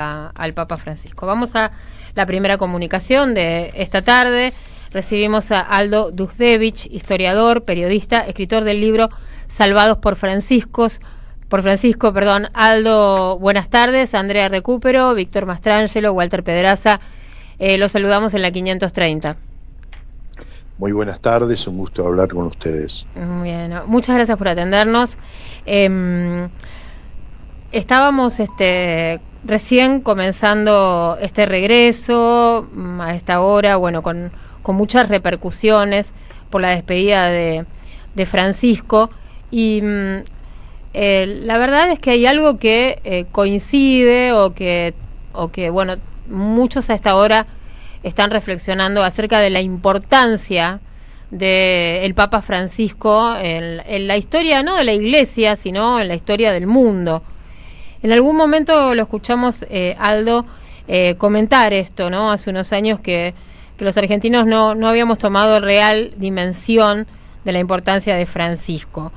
al Papa Francisco. Vamos a la primera comunicación de esta tarde. Recibimos a Aldo Dujdević, historiador, periodista, escritor del libro Salvados por Francisco. Aldo, buenas tardes. Andrea Recupero, Víctor Mastrangelo, Walter Pedraza. Los saludamos en la 530. Muy buenas tardes, un gusto hablar con ustedes. Bien, muchas gracias por atendernos. Estábamos recién comenzando este regreso a esta hora, bueno, con muchas repercusiones por la despedida de Francisco, y la verdad es que hay algo que coincide o que bueno, muchos a esta hora están reflexionando acerca de la importancia del Papa Francisco en la historia, no de la Iglesia, sino en la historia del mundo. En algún momento lo escuchamos, Aldo, comentar esto, ¿no? Hace unos años que los argentinos no habíamos tomado real dimensión de la importancia de Francisco.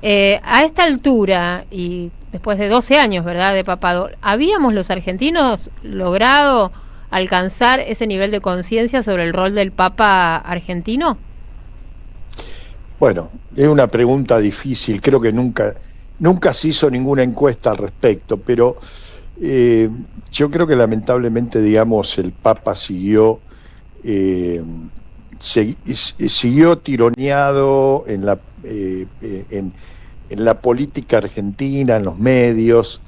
A esta altura, y después de 12 años, ¿verdad?, de papado, ¿habíamos los argentinos logrado alcanzar ese nivel de conciencia sobre el rol del Papa argentino? Bueno, es una pregunta difícil, creo que nunca se hizo ninguna encuesta al respecto, pero yo creo que lamentablemente, digamos, el Papa siguió tironeado en la política argentina, en los medios,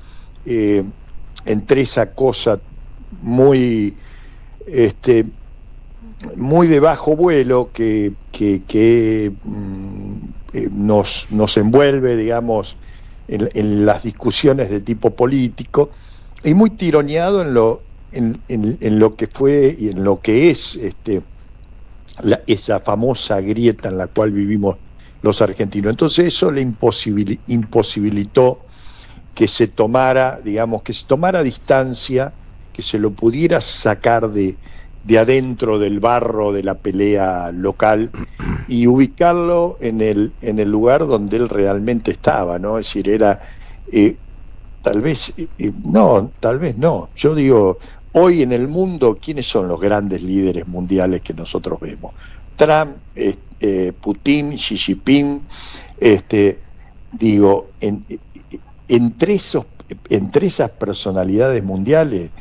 entre esa cosa muy de bajo vuelo que nos envuelve, digamos, en las discusiones de tipo político, y muy tironeado en lo que fue y en lo que es esa famosa grieta en la cual vivimos los argentinos. Entonces eso le imposibilitó que se tomara distancia, que se lo pudiera sacar de adentro del barro de la pelea local y ubicarlo en el lugar donde él realmente estaba, ¿no? Es decir, era tal vez no. Yo digo, hoy en el mundo, ¿quiénes son los grandes líderes mundiales que nosotros vemos? Trump, Putin, Xi Jinping, entre esas personalidades mundiales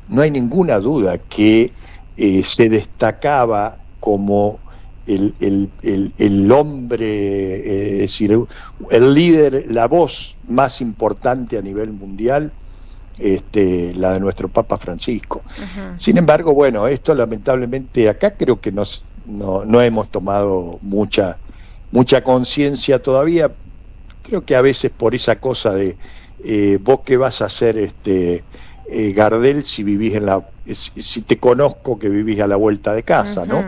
no hay ninguna duda que se destacaba como el hombre, es decir, el líder, la voz más importante a nivel mundial, la de nuestro Papa Francisco. Uh-huh. Sin embargo, bueno, esto lamentablemente acá creo que no hemos tomado mucha conciencia todavía. Creo que a veces por esa cosa de vos qué vas a hacer, Gardel, si te conozco que vivís a la vuelta de casa, uh-huh, ¿no?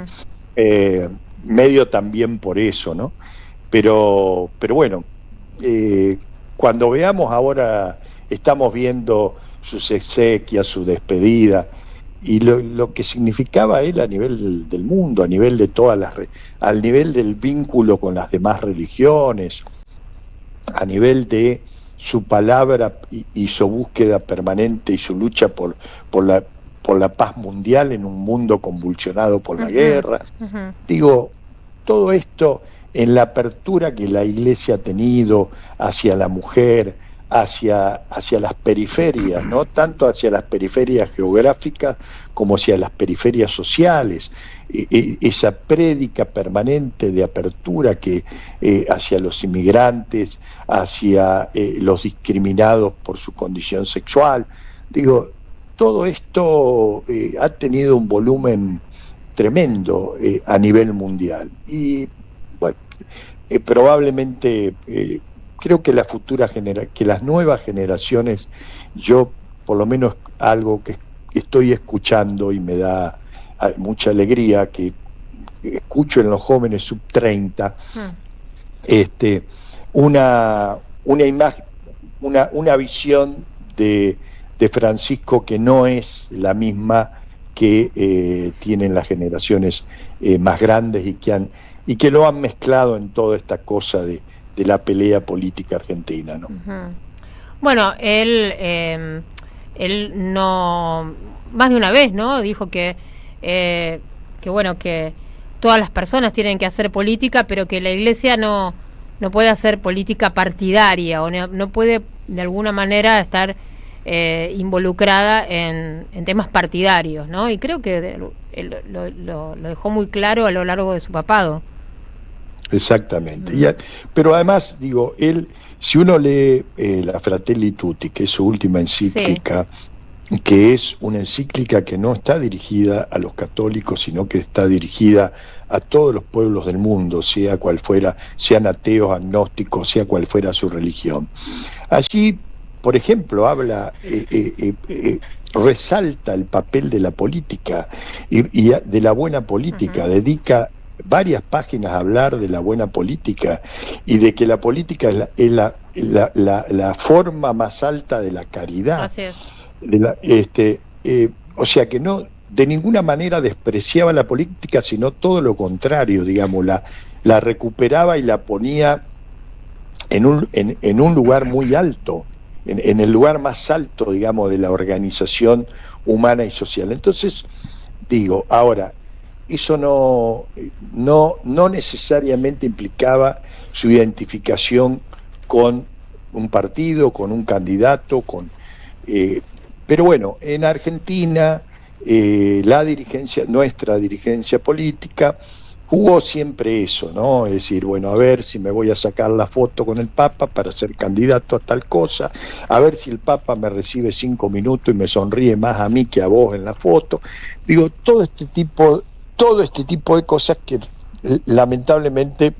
Medio también por eso, ¿no? Pero bueno, cuando veamos ahora, estamos viendo sus exequias, su despedida, y lo que significaba él a nivel del mundo, a nivel de al nivel del vínculo con las demás religiones, a nivel de su palabra y su búsqueda permanente y su lucha por la paz mundial en un mundo convulsionado por la guerra. Uh-huh. Digo, todo esto en la apertura que la Iglesia ha tenido hacia la mujer, hacia las periferias, no tanto hacia las periferias geográficas como hacia las periferias sociales, esa prédica permanente de apertura que hacia los inmigrantes, hacia los discriminados por su condición sexual. Digo, todo esto ha tenido un volumen tremendo a nivel mundial, y bueno, probablemente creo que que las nuevas generaciones, yo por lo menos algo que estoy escuchando y me da mucha alegría, que escucho en los jóvenes sub 30, una imagen, una visión de Francisco que no es la misma que tienen las generaciones más grandes y que lo han mezclado en toda esta cosa de la pelea política argentina, ¿no? Uh-huh. Bueno, él él no, más de una vez, ¿no? Dijo que bueno, que todas las personas tienen que hacer política, pero que la Iglesia no puede hacer política partidaria, o no puede de alguna manera estar involucrada en temas partidarios, ¿no? Y creo que lo dejó muy claro a lo largo de su papado. Exactamente. Pero además, digo, él, si uno lee la Fratelli Tutti, que es su última encíclica, sí, que es una encíclica que no está dirigida a los católicos, sino que está dirigida a todos los pueblos del mundo, sea cual fuera, sean ateos, agnósticos, sea cual fuera su religión. Allí, por ejemplo, habla, resalta el papel de la política y de la buena política, dedica varias páginas a hablar de la buena política y de que la política es la forma más alta de la caridad. Así es. O sea que no, de ninguna manera despreciaba la política, sino todo lo contrario, digamos, la recuperaba y la ponía en un lugar muy alto, en el lugar más alto, digamos, de la organización humana y social. Entonces, digo, ahora, eso no necesariamente implicaba su identificación con un partido, con un candidato, pero bueno, en Argentina la dirigencia, nuestra dirigencia política, jugó siempre eso, ¿no? Es decir, bueno, a ver si me voy a sacar la foto con el Papa para ser candidato a tal cosa, a ver si el Papa me recibe 5 minutos y me sonríe más a mí que a vos en la foto. Digo, todo este tipo de cosas que lamentablemente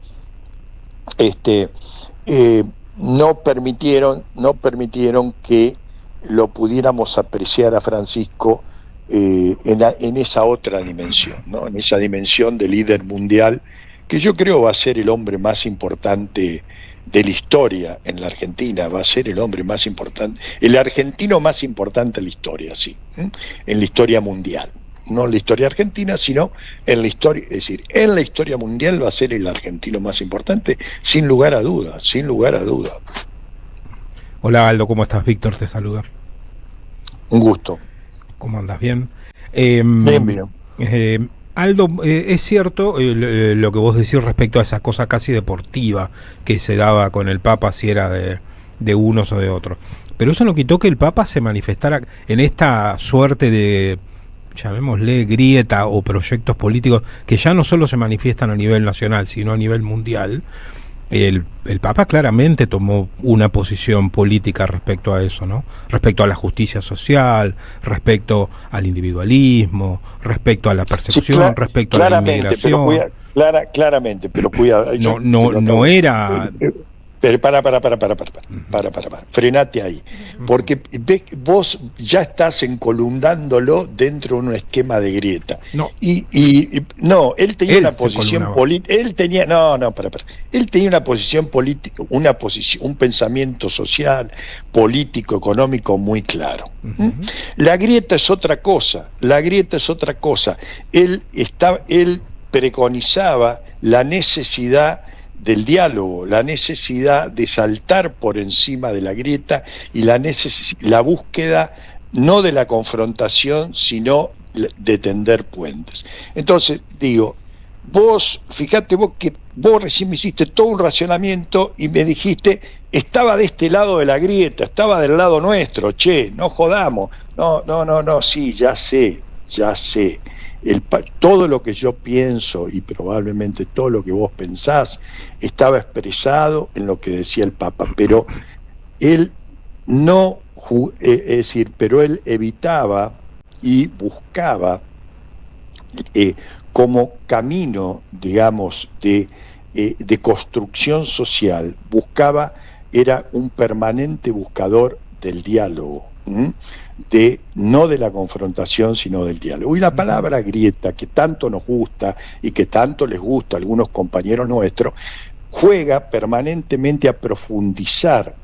no permitieron que lo pudiéramos apreciar a Francisco en esa otra dimensión, ¿no? En esa dimensión de líder mundial, que yo creo va a ser el hombre más importante de la historia en la Argentina, va a ser el hombre más importante, el argentino más importante de la historia, sí, en la historia mundial. No en la historia argentina, sino en la historia, es decir, en la historia mundial va a ser el argentino más importante, sin lugar a dudas, sin lugar a dudas. Hola Aldo, ¿cómo estás? Víctor te saluda. Un gusto. ¿Cómo andas? ¿Bien? Bien. Aldo, es cierto lo que vos decís respecto a esa cosa casi deportiva que se daba con el Papa, si era de unos o de otros. Pero eso no quitó que el Papa se manifestara en esta suerte de, llamémosle, grieta o proyectos políticos que ya no solo se manifiestan a nivel nacional, sino a nivel mundial. El Papa claramente tomó una posición política respecto a eso, ¿no? Respecto a la justicia social, respecto al individualismo, respecto a la persecución, sí, respecto a la inmigración. Claramente, pero cuidado. No era... Pero para. Frenate ahí. Porque vos ya estás encolumnándolo dentro de un esquema de grieta. No. No, él tenía una posición política. Él tenía una posición política, un pensamiento social, político, económico muy claro. La grieta es otra cosa. Él preconizaba la necesidad del diálogo, la necesidad de saltar por encima de la grieta y la búsqueda no de la confrontación, sino de tender puentes. Entonces, digo, fíjate vos que vos recién me hiciste todo un racionamiento y me dijiste, estaba de este lado de la grieta, estaba del lado nuestro, no jodamos. No, sí, ya sé. Todo lo que yo pienso y probablemente todo lo que vos pensás estaba expresado en lo que decía el Papa, pero él pero él evitaba y buscaba como camino, digamos, de construcción social, era un permanente buscador del diálogo, no de la confrontación, sino del diálogo. Y la palabra grieta, que tanto nos gusta y que tanto les gusta a algunos compañeros nuestros, juega permanentemente a profundizar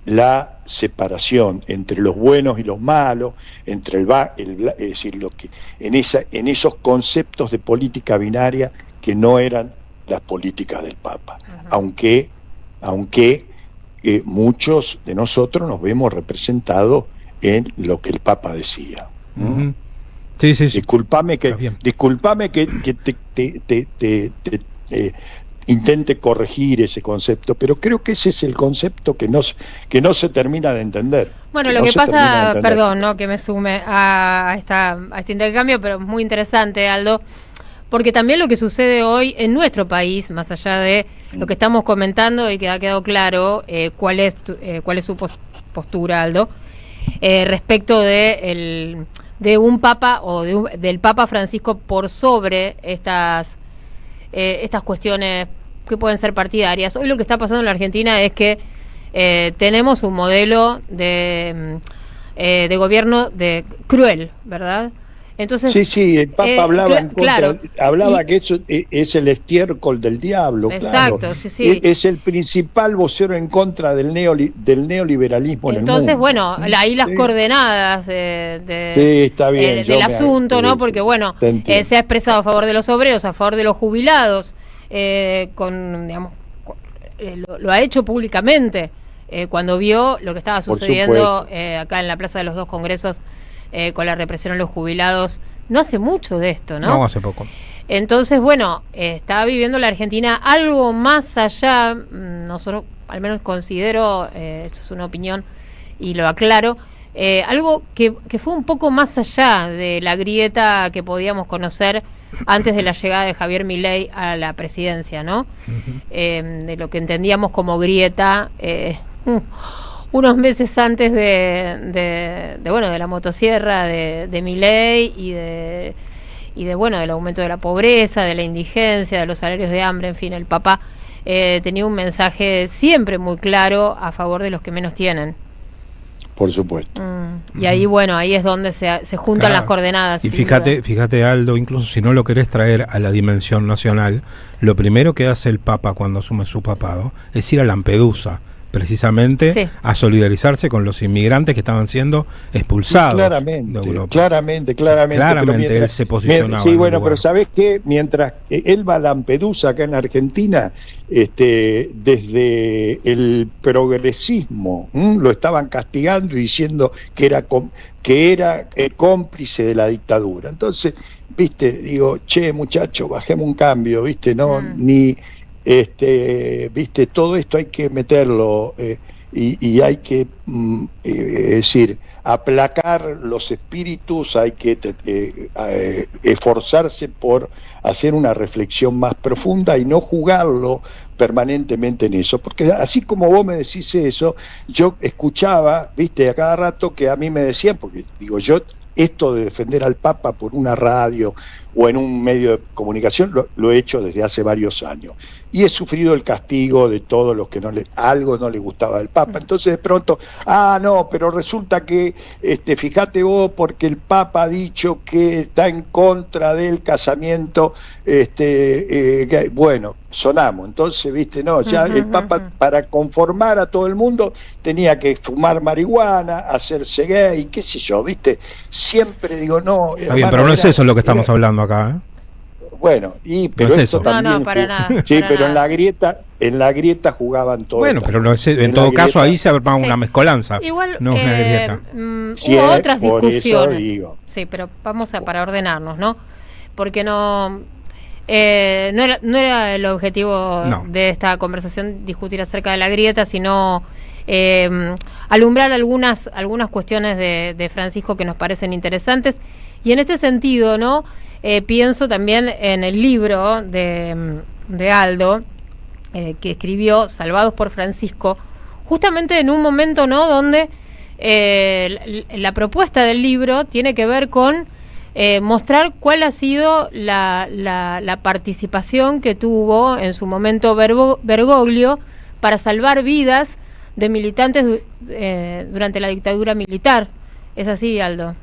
la separación entre los buenos y los malos, entre es decir, en esos conceptos de política binaria que no eran las políticas del Papa, aunque muchos de nosotros nos vemos representados en lo que el Papa decía. Uh-huh. Sí. Disculpame que intente corregir ese concepto, pero creo que ese es el concepto que no se termina de entender. Bueno, lo que pasa, perdón, ¿no?, que me sume a este intercambio, pero es muy interesante, Aldo, porque también lo que sucede hoy en nuestro país, más allá de lo que estamos comentando y que ha quedado claro cuál es su postura, Aldo, respecto de un papa o del Papa Francisco por sobre estas cuestiones que pueden ser partidarias. Hoy lo que está pasando en la Argentina es que tenemos un modelo de gobierno cruel, ¿verdad? Entonces, sí, el Papa hablaba que eso es el estiércol del diablo. Exacto, claro. Sí. Es el principal vocero en contra del neoliberalismo en el mundo. Entonces, bueno, ahí las coordenadas está bien, del asunto, ¿no? Porque, bueno, se ha expresado a favor de los obreros, a favor de los jubilados, lo ha hecho públicamente cuando vio lo que estaba sucediendo acá en la Plaza de los Dos Congresos, con la represión a los jubilados, no hace mucho de esto, ¿no? No, hace poco. Entonces, bueno, está viviendo la Argentina algo más allá, nosotros al menos considero, esto es una opinión y lo aclaro, algo que fue un poco más allá de la grieta que podíamos conocer antes de la llegada de Javier Milei a la presidencia, ¿no? Uh-huh. De lo que entendíamos como grieta, unos meses antes de la motosierra de Milei y del aumento de la pobreza, de la indigencia, de los salarios de hambre, en fin, el Papa tenía un mensaje siempre muy claro a favor de los que menos tienen. Por supuesto. Y ahí, bueno, ahí es donde se juntan las coordenadas. Y fíjate, Aldo, incluso si no lo querés traer a la dimensión nacional, lo primero que hace el Papa cuando asume su papado es ir a Lampedusa, precisamente a solidarizarse con los inmigrantes que estaban siendo expulsados de Europa. Claramente él se posicionaba. Sí, bueno, pero ¿sabés qué? Mientras él va a Lampedusa, acá en Argentina, desde el progresismo lo estaban castigando y diciendo que era cómplice de la dictadura. Entonces, viste, digo, muchacho, bajemos un cambio, viste, no, viste, todo esto hay que meterlo y hay que decir, aplacar los espíritus, hay que esforzarse por hacer una reflexión más profunda y no jugarlo permanentemente en eso, porque así como vos me decís eso, yo escuchaba, viste, a cada rato que a mí me decían, porque digo, yo esto de defender al Papa por una radio o en un medio de comunicación lo he hecho desde hace varios años y he sufrido el castigo de todos los que algo no les gustaba del Papa. Entonces de pronto, no, pero resulta que fíjate vos, porque el Papa ha dicho que está en contra del casamiento, bueno, sonamos. Entonces, viste, no, ya el Papa, para conformar a todo el mundo, tenía que fumar marihuana, hacerse gay, qué sé yo, viste, siempre digo, no. Está bien, pero no es eso lo que estamos hablando acá, ¿eh? Bueno, pero no es esto eso. No, también para nada. Sí, para pero nada. en la grieta jugaban todos. Bueno, pero no es, en todo caso ahí se armaba una mezcolanza. Igual, no es una grieta. Hubo otras discusiones. Sí, pero vamos para ordenarnos, ¿no? Porque no era el objetivo de esta conversación discutir acerca de la grieta, sino alumbrar algunas cuestiones de Francisco que nos parecen interesantes. Y en este sentido, ¿no? Pienso también en el libro de Aldo, que escribió Salvados por Francisco, justamente en un momento, ¿no?, donde la propuesta del libro tiene que ver con mostrar cuál ha sido la participación que tuvo en su momento Bergoglio para salvar vidas de militantes durante la dictadura militar. ¿Es así, Aldo?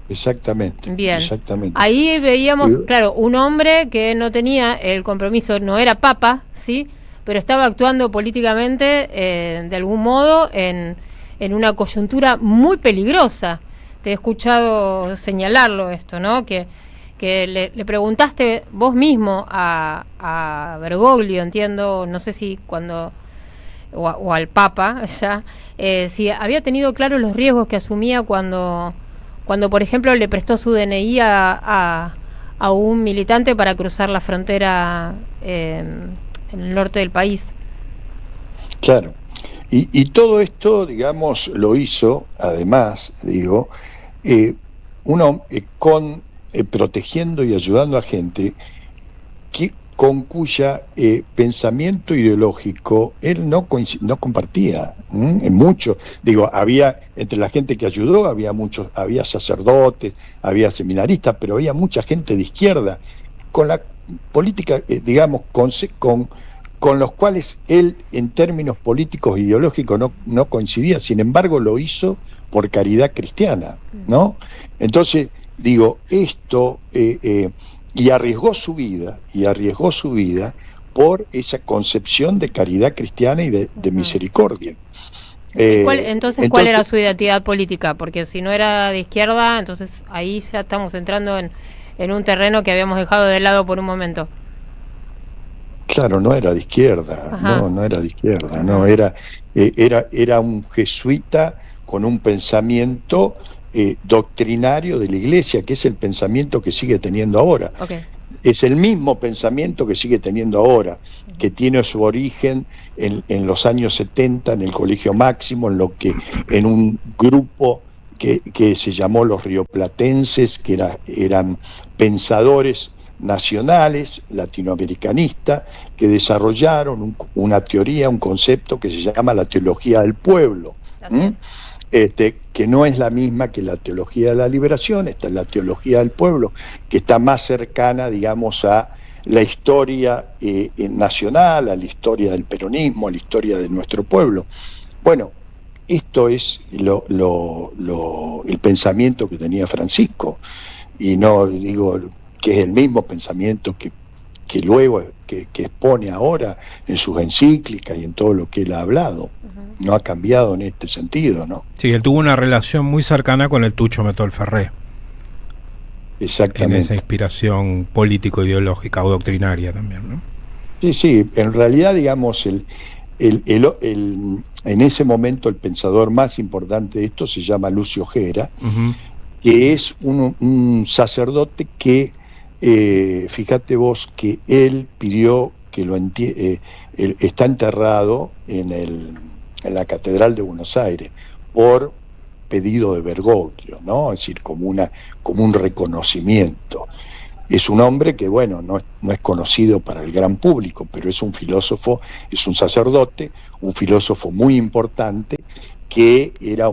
Exactamente. Bien. Exactamente. Ahí veíamos, claro, un hombre que no tenía el compromiso, no era papa, sí, pero estaba actuando políticamente de algún modo en una coyuntura muy peligrosa. Te he escuchado señalarlo esto, ¿no? Que le preguntaste vos mismo a Bergoglio, entiendo, no sé si cuando o al Papa ya, si había tenido claro los riesgos que asumía cuando por ejemplo, le prestó su DNI a un militante para cruzar la frontera en el norte del país. Claro. Y todo esto, digamos, lo hizo, además, digo, protegiendo y ayudando a gente con cuya pensamiento ideológico él no compartía en mucho. Digo, había, entre la gente que ayudó, había sacerdotes, había seminaristas, pero había mucha gente de izquierda, con la política, digamos, con los cuales él, en términos políticos e ideológicos, no coincidía. Sin embargo, lo hizo por caridad cristiana, ¿no? Entonces, digo, esto... y arriesgó su vida por esa concepción de caridad cristiana y de misericordia. Entonces, ¿cuál era su identidad política? Porque si no era de izquierda, entonces ahí ya estamos entrando en un terreno que habíamos dejado de lado por un momento. Claro, no era de izquierda, no era de izquierda, no era un jesuita con un pensamiento doctrinario de la Iglesia, que es el pensamiento que sigue teniendo ahora. Okay. Es el mismo pensamiento que sigue teniendo ahora, que tiene su origen en los años 70 en el Colegio Máximo, en un grupo que se llamó los rioplatenses, que eran pensadores nacionales, latinoamericanistas, que desarrollaron una teoría, un concepto que se llama la teología del pueblo. Que no es la misma que la teología de la liberación. Esta es la teología del pueblo, que está más cercana, digamos, a la historia nacional, a la historia del peronismo, a la historia de nuestro pueblo. Bueno, esto es el pensamiento que tenía Francisco, y no digo que es el mismo pensamiento que luego que expone ahora en sus encíclicas y en todo lo que él ha hablado. No ha cambiado en este sentido, ¿no? Sí, él tuvo una relación muy cercana con el Tucho Metol Ferré. Exactamente. En esa inspiración político-ideológica o doctrinaria también, ¿no? Sí, en realidad, digamos, en ese momento el pensador más importante de esto se llama Lucio Gera, que es un sacerdote que, fíjate vos, que él pidió que está enterrado en la Catedral de Buenos Aires por pedido de Bergoglio, ¿no? Es decir, como un reconocimiento. Es un hombre que, bueno, no es conocido para el gran público, pero es un filósofo, es un sacerdote, un filósofo muy importante, que era,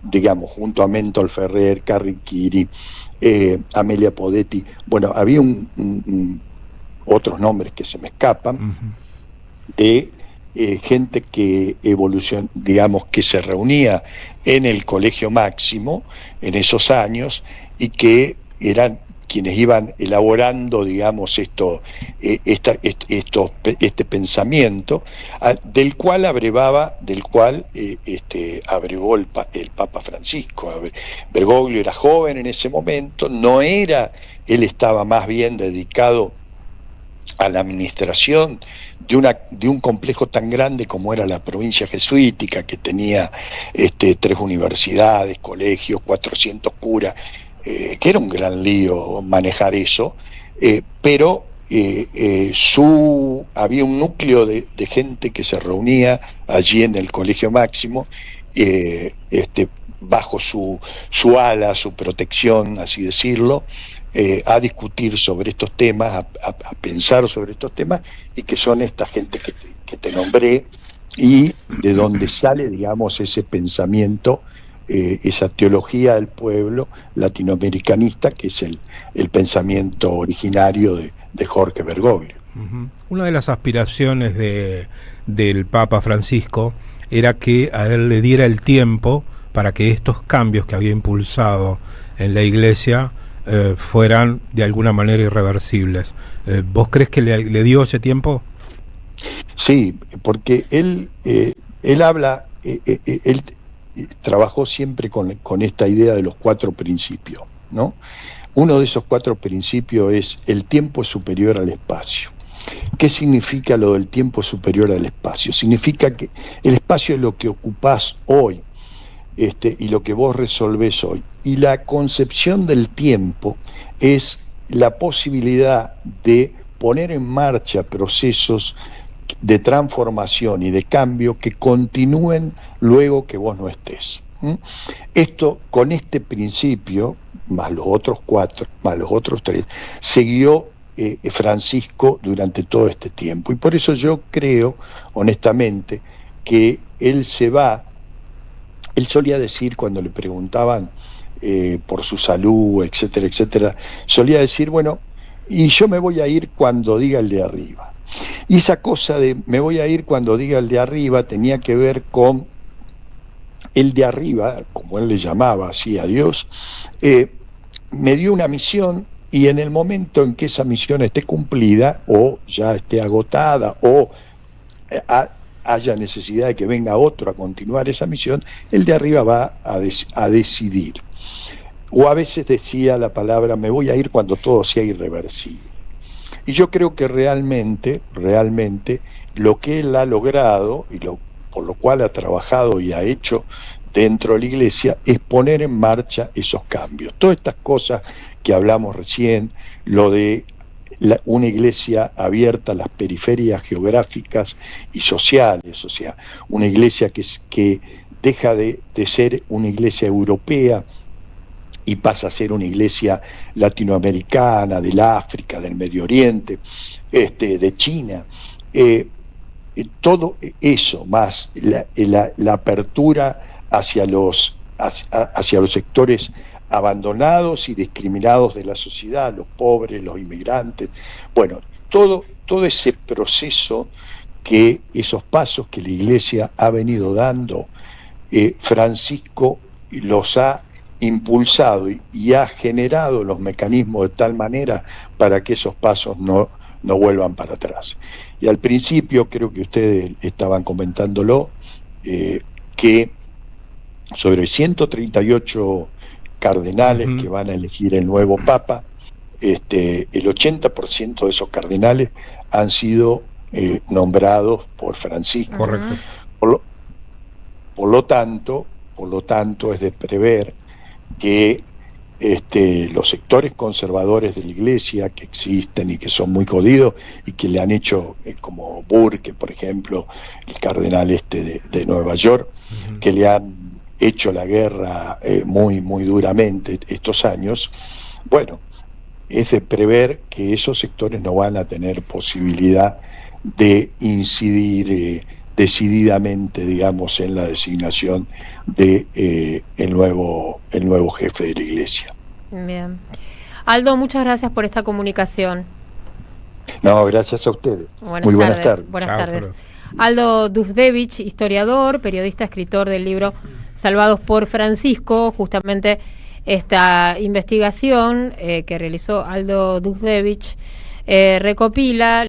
digamos, junto a Mentol Ferrer, Carriquiri, Amelia Podetti, bueno, había otros nombres que se me escapan, de gente que digamos, que se reunía en el Colegio Máximo en esos años, y que eran quienes iban elaborando, digamos, este pensamiento, del cual abrevó el Papa Francisco. Bergoglio era joven en ese momento, él estaba más bien dedicado a la administración de un complejo tan grande como era la provincia jesuítica, que tenía 3 universidades, colegios, 400 curas, que era un gran lío manejar eso, pero había un núcleo de gente que se reunía allí en el Colegio Máximo, bajo su ala, su protección, así decirlo, a discutir sobre estos temas, a pensar sobre estos temas, y que son esta gente que te nombré, y de donde sale, digamos, ese pensamiento, esa teología del pueblo latinoamericanista, que es el pensamiento originario de Jorge Bergoglio. Una de las aspiraciones del Papa Francisco era que a él le diera el tiempo para que estos cambios que había impulsado en la Iglesia fueran de alguna manera irreversibles. ¿Vos crees que le dio ese tiempo? Sí, porque él trabajó siempre con esta idea de los 4 principios, ¿no? Uno de esos 4 principios es: el tiempo es superior al espacio. ¿Qué significa lo del tiempo superior al espacio? Significa que el espacio es lo que ocupás hoy, y lo que vos resolvés hoy. Y la concepción del tiempo es la posibilidad de poner en marcha procesos de transformación y de cambio que continúen luego que vos no estés. Esto, con este principio, más los otros 4, más los otros 3, siguió Francisco durante todo este tiempo. Y por eso yo creo, honestamente, que él se va. Él solía decir, cuando le preguntaban por su salud, etcétera, etcétera, solía decir, bueno, y yo me voy a ir cuando diga el de arriba. Y esa cosa de me voy a ir cuando diga el de arriba tenía que ver con el de arriba, como él le llamaba así a Dios, me dio una misión, y en el momento en que esa misión esté cumplida, o ya esté agotada, o haya necesidad de que venga otro a continuar esa misión, el de arriba va a decidir. O a veces decía la palabra, me voy a ir cuando todo sea irreversible. Y yo creo que realmente lo que él ha logrado, y por lo cual ha trabajado y ha hecho dentro de la Iglesia, es poner en marcha esos cambios. Todas estas cosas que hablamos recién, lo de una iglesia abierta a las periferias geográficas y sociales, o sea, una iglesia que deja de ser una iglesia europea y pasa a ser una iglesia latinoamericana, del África, del Medio Oriente, de China. Todo eso, más la apertura hacia los sectores abandonados y discriminados de la sociedad, los pobres, los inmigrantes, bueno, todo ese proceso, esos pasos que la Iglesia ha venido dando, Francisco los ha impulsado y ha generado los mecanismos de tal manera para que esos pasos no vuelvan para atrás. Y al principio, creo que ustedes estaban comentándolo, que sobre 138 cardenales que van a elegir el nuevo Papa, el 80% de esos cardenales han sido nombrados por Francisco. Correcto. Por lo tanto, es de prever que los sectores conservadores de la Iglesia que existen y que son muy jodidos y que le han hecho, como Burke, por ejemplo, el cardenal de Nueva York, que le han hecho la guerra muy, muy duramente estos años, bueno, es de prever que esos sectores no van a tener posibilidad de incidir decididamente, digamos, en la designación de el nuevo jefe de la Iglesia. Bien. Aldo, muchas gracias por esta comunicación. No, gracias a ustedes. Muy buenas tardes. Buenas tardes. Aldo Duzdevich, historiador, periodista, escritor del libro Salvados por Francisco. Justamente esta investigación que realizó Aldo Duzdevich recopila